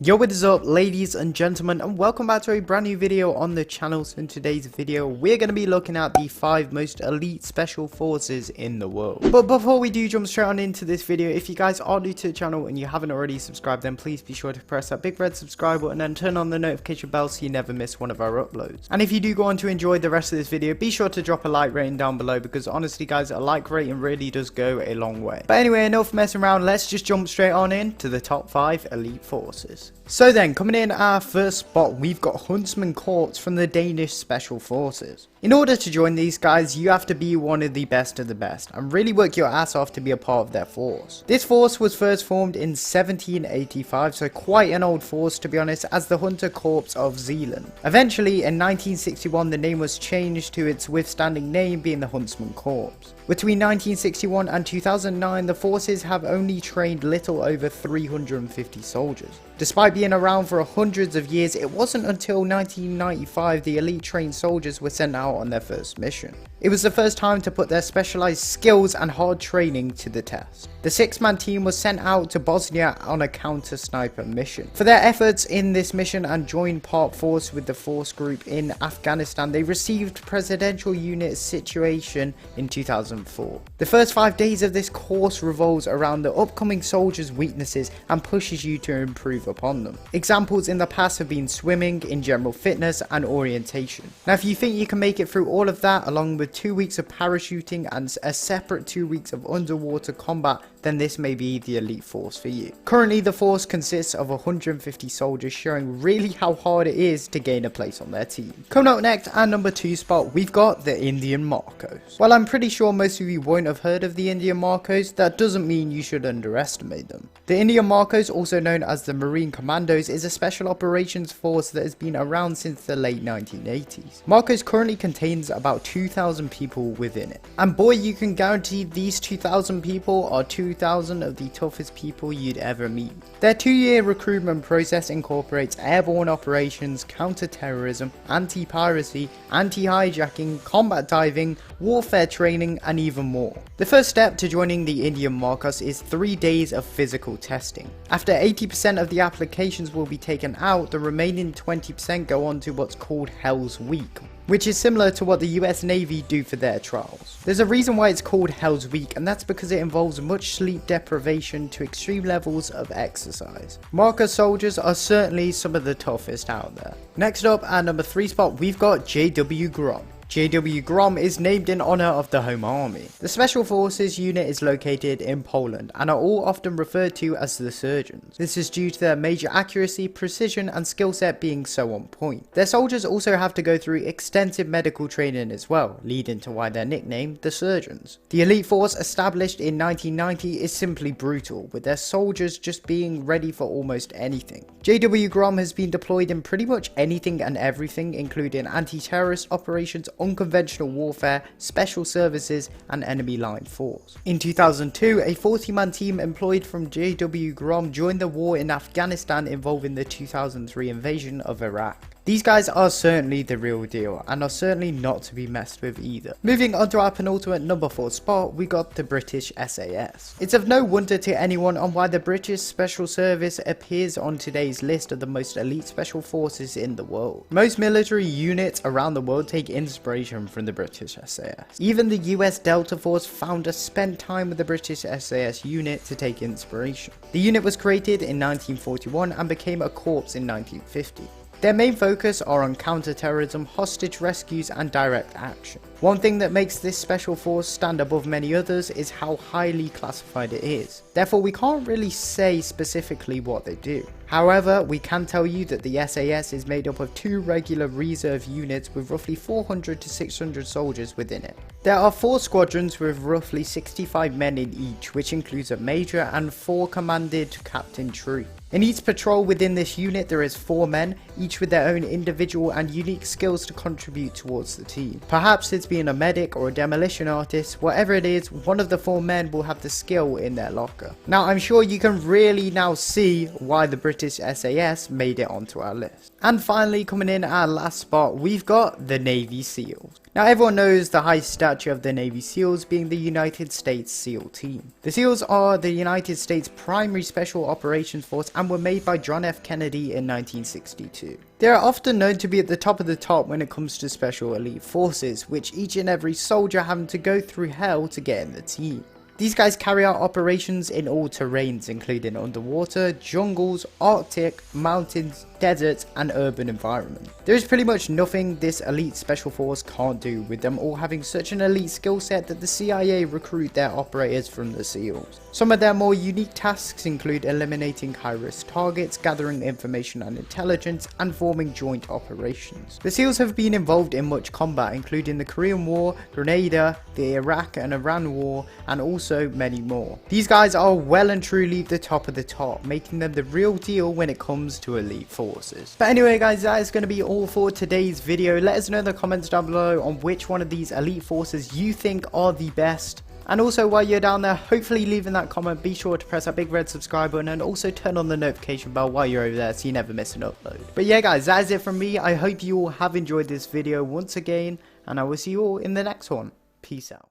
Yo, what is up, ladies and gentlemen, and welcome back to a brand new video on the channel. So in today's video we're going to be looking at the 5 most elite special forces in the world. But before we do jump straight on into this video, if you guys are new to the channel and you haven't already subscribed, then please be sure to press that big red subscribe button and turn on the notification bell so you never miss one of our uploads. And if you do go on to enjoy the rest of this video, be sure to drop a like rating down below, because honestly guys, a like rating really does go a long way. But anyway, enough messing around, let's just jump straight on in to the top 5 elite forces. So then, coming in at our first spot, we've got Huntsman Corps from the Danish Special Forces. In order to join these guys, you have to be one of the best and really work your ass off to be a part of their force. This force was first formed in 1785, so quite an old force to be honest, as the Hunter Corps of Zealand. Eventually, in 1961, the name was changed to its withstanding name being the Huntsman Corps. Between 1961 and 2009, the forces have only trained little over 350 soldiers. Despite being around for hundreds of years, it wasn't until 1995 the elite trained soldiers were sent out on their first mission. It was the first time to put their specialized skills and hard training to the test. The 6-man team was sent out to Bosnia on a counter-sniper mission. For their efforts in this mission and joint part force with the force group in Afghanistan, they received Presidential Unit Situation in 2004. The first 5 days of this course revolves around the upcoming soldiers' weaknesses and pushes you to improve upon them. Examples in the past have been swimming, in general fitness and orientation. Now if you think you can make it through all of that along with 2 weeks of parachuting and a separate 2 weeks of underwater combat, then this may be the elite force for you. Currently the force consists of 150 soldiers, showing really how hard it is to gain a place on their team. Coming up next at number 2 spot, we've got the Indian Marcos. While I'm pretty sure most of you won't have heard of the Indian Marcos, that doesn't mean you should underestimate them. The Indian Marcos, also known as the Marine Commandos, is a special operations force that has been around since the late 1980s. Marcos currently contains about 2,000 people within it. And boy, you can guarantee these 2,000 people are 2,000 of the toughest people you'd ever meet. Their 2-year recruitment process incorporates airborne operations, counter-terrorism, anti-piracy, anti-hijacking, combat diving, warfare training, and even more. The first step to joining the Indian Marcos is 3 days of physical testing. After 80% of the applications will be taken out, the remaining 20% go on to what's called Hell's Week, which is similar to what the US Navy do for their trials. There's a reason why it's called Hell's Week, and that's because it involves much sleep deprivation to extreme levels of exercise. Marcos soldiers are certainly some of the toughest out there. Next up at number 3 spot, we've got JW Grom. JW Grom is named in honor of the Home Army. The Special Forces unit is located in Poland and are all often referred to as the Surgeons. This is due to their major accuracy, precision and skill set being so on point. Their soldiers also have to go through extensive medical training as well, leading to why they're nicknamed the Surgeons. The elite force established in 1990 is simply brutal, with their soldiers just being ready for almost anything. JW Grom has been deployed in pretty much anything and everything, including anti-terrorist operations, unconventional warfare, special services and enemy line force. In 2002, a 40-man team employed from JW Grom joined the war in Afghanistan involving the 2003 invasion of Iraq. These guys are certainly the real deal and are certainly not to be messed with either. Moving on to our penultimate number 4 spot, we got the British SAS. It's of no wonder to anyone on why the British Special Service appears on today's list of the most elite special forces in the world. Most military units around the world take inspiration from the British SAS. Even the US Delta Force founder spent time with the British SAS unit to take inspiration. The unit was created in 1941 and became a corps in 1950. Their main focus are on counter-terrorism, hostage rescues and direct action. One thing that makes this special force stand above many others is how highly classified it is. Therefore, we can't really say specifically what they do. However, we can tell you that the SAS is made up of 2 regular reserve units with roughly 400 to 600 soldiers within it. There are 4 squadrons with roughly 65 men in each, which includes a major and 4 commanded Captain Tree. In each patrol within this unit there is 4 men, each with their own individual and unique skills to contribute towards the team. Perhaps it's being a medic or a demolition artist, whatever it is, one of the 4 men will have the skill in their locker. Now I'm sure you can really now see why the British British SAS made it onto our list. And finally, coming in at our last spot, we've got the Navy SEALs. Now everyone knows the high stature of the Navy SEALs being the United States SEAL Team. The SEALs are the United States primary special operations force and were made by John F. Kennedy in 1962. They are often known to be at the top of the top when it comes to special elite forces, which each and every soldier having to go through hell to get in the team. These guys carry out operations in all terrains, including underwater, jungles, Arctic, mountains, deserts, and urban environments. There is pretty much nothing this elite special force can't do, with them all having such an elite skill set that the CIA recruit their operators from the SEALs. Some of their more unique tasks include eliminating high-risk targets, gathering information and intelligence, and forming joint operations. The SEALs have been involved in much combat, including the Korean War, Grenada, the Iraq and Iran War, and also many more. These guys are well and truly the top of the top, making them the real deal when it comes to elite forces. But anyway guys, that is going to be all for today's video. Let us know in the comments down below on which one of these elite forces you think are the best. And also while you're down there, hopefully leaving that comment, be sure to press that big red subscribe button and also turn on the notification bell while you're over there so you never miss an upload. But yeah guys, that is it from me. I hope you all have enjoyed this video once again, and I will see you all in the next one. Peace out.